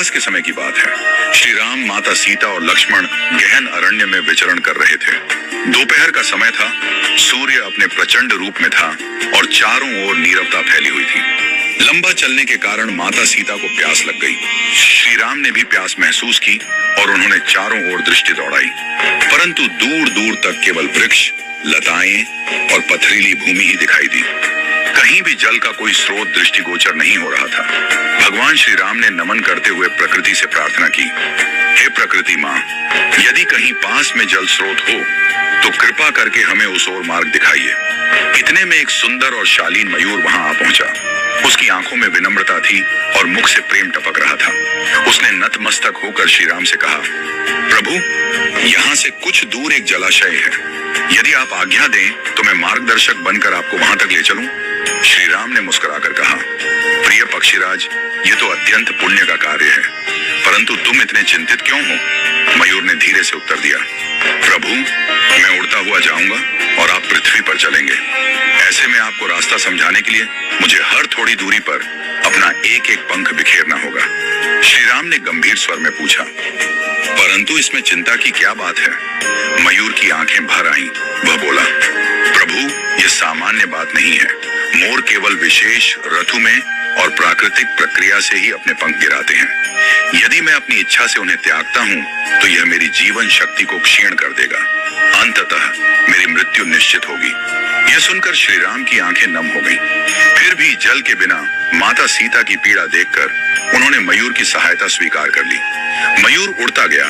प्रवास के समय की बात है। श्री राम, माता सीता और लक्ष्मण गहन अरण्य में विचरण कर रहे थे। दोपहर का समय था। सूर्य अपने प्रचंड रूप में था और चारों ओर नीरवता फैली हुई थी। लंबा चलने के कारण माता सीता को प्यास लग गई। श्री राम ने भी प्यास महसूस की और उन्होंने चारों ओर दृष्टि दौड़ाई, परंतु दूर दूर तक केवल वृक्ष, लताएं और पथरीली भूमि ही दिखाई दी। कहीं भी जल का कोई स्रोत दृष्टिगोचर नहीं हो रहा था। भगवान श्री राम ने नमन करते हुए प्रकृति से प्रार्थना की, हे प्रकृति माँ, यदि कहीं पास में जल स्रोत हो तो कृपा करके हमें उस ओर मार्ग दिखाइए। इतने में एक सुंदर और शालीन मयूर वहां आ पहुंचा। उसकी आंखों में विनम्रता थी और मुख से प्रेम टपक रहा था। उसने नतमस्तक होकर श्री राम से कहा, प्रभु, यहाँ से कुछ दूर एक जलाशय है। यदि आप आज्ञा दें तो मैं मार्गदर्शक बनकर आपको वहां तक ले चलूं। श्री राम ने मुस्कुराकर कहा, प्रिय पक्षीराज, ये तो अत्यंत पुण्य का कार्य है, परंतु तुम इतने चिंतित क्यों हो? मयूर ने धीरे से उत्तर दिया, प्रभु, मैं उड़ता हुआ जाऊंगा और आप पृथ्वी पर चलेंगे। ऐसे में आपको रास्ता समझाने के लिए मुझे हर थोड़ी दूरी पर अपना एक एक पंख बिखेरना होगा। श्री राम ने गंभीर स्वर में पूछा, परंतु इसमें चिंता की क्या बात है? मयूर की आंखें भर आईं। वह बोला, प्रभु, यह सामान्य बात नहीं है। मोर केवल विशेष ऋतु में और प्राकृतिक प्रक्रिया से ही अपने पंख गिराते हैं। यदि मैं अपनी इच्छा से उन्हें त्यागता हूँ तो यह मेरी जीवन शक्ति को क्षीण कर देगा। अंततः मेरी मृत्यु निश्चित होगी। यह सुनकर श्री राम की आंखें नम हो गईं। फिर भी जल के बिना माता सीता की पीड़ा देखकर उन्होंने मयूर की सहायता स्वीकार कर ली। मयूर उड़ता गया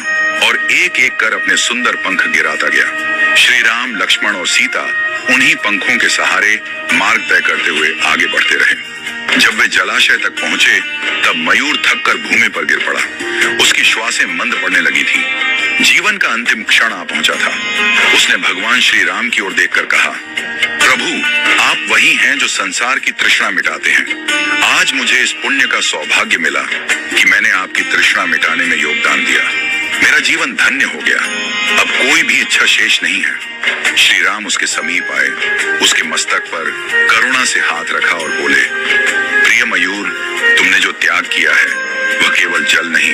और एक एक कर अपने सुंदर पंख गिराता गया। श्री राम, लक्ष्मण और सीता उन्हीं पंखों के सहारे मार्ग तय करते हुए आगे बढ़ते रहे। जब वे जलाशय तक पहुंचे तब मयूर थककर भूमि पर गिर पड़ा। उसकी श्वासें मंद पड़ने लगी थी। जीवन का अंतिम क्षण आ पहुंचा था। उसने भगवान श्री राम की ओर देखकर कहा, प्रभु, आप वही हैं जो संसार की तृष्णा मिटाते हैं। आज मुझे इस पुण्य का सौभाग्य मिला कि मैंने आपकी तृष्णा मिटाने में योगदान दिया। मेरा जीवन धन्य हो गया। अब कोई भी इच्छा शेष नहीं है। श्री राम उसके समीप आए, उसके मस्तक पर करुणा से हाथ रखा और बोले, प्रिय मयूर, तुमने जो त्याग किया है वह केवल जल नहीं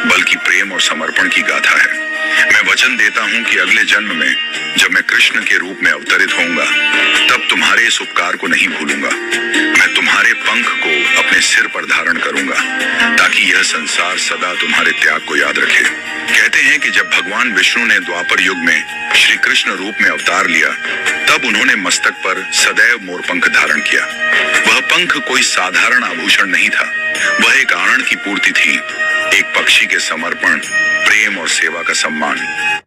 बल्कि प्रेम और समर्पण की गाथा है। मैं वचन देता हूँ कि अगले जन्म में जब मैं कृष्ण के रूप में अवतरित होऊंगा तब तुम्हारे इस उपकार को नहीं भूलूंगा। मैं तुम्हारे पंख को अपने सिर पर धारण करूंगा ताकि यह संसार सदा तुम्हारे त्याग को याद रखे। कहते हैं कि जब भगवान विष्णु ने द्वापर युग में श्री कृष्ण रूप में अवतार लिया तब उन्होंने मस्तक पर सदैव मोरपंख धारण किया। वह पंख कोई साधारण आभूषण नहीं था, वह एक आनंद की पूर्ति थी, एक पक्षी के समर्पण, प्रेम और सेवा का सम्मान।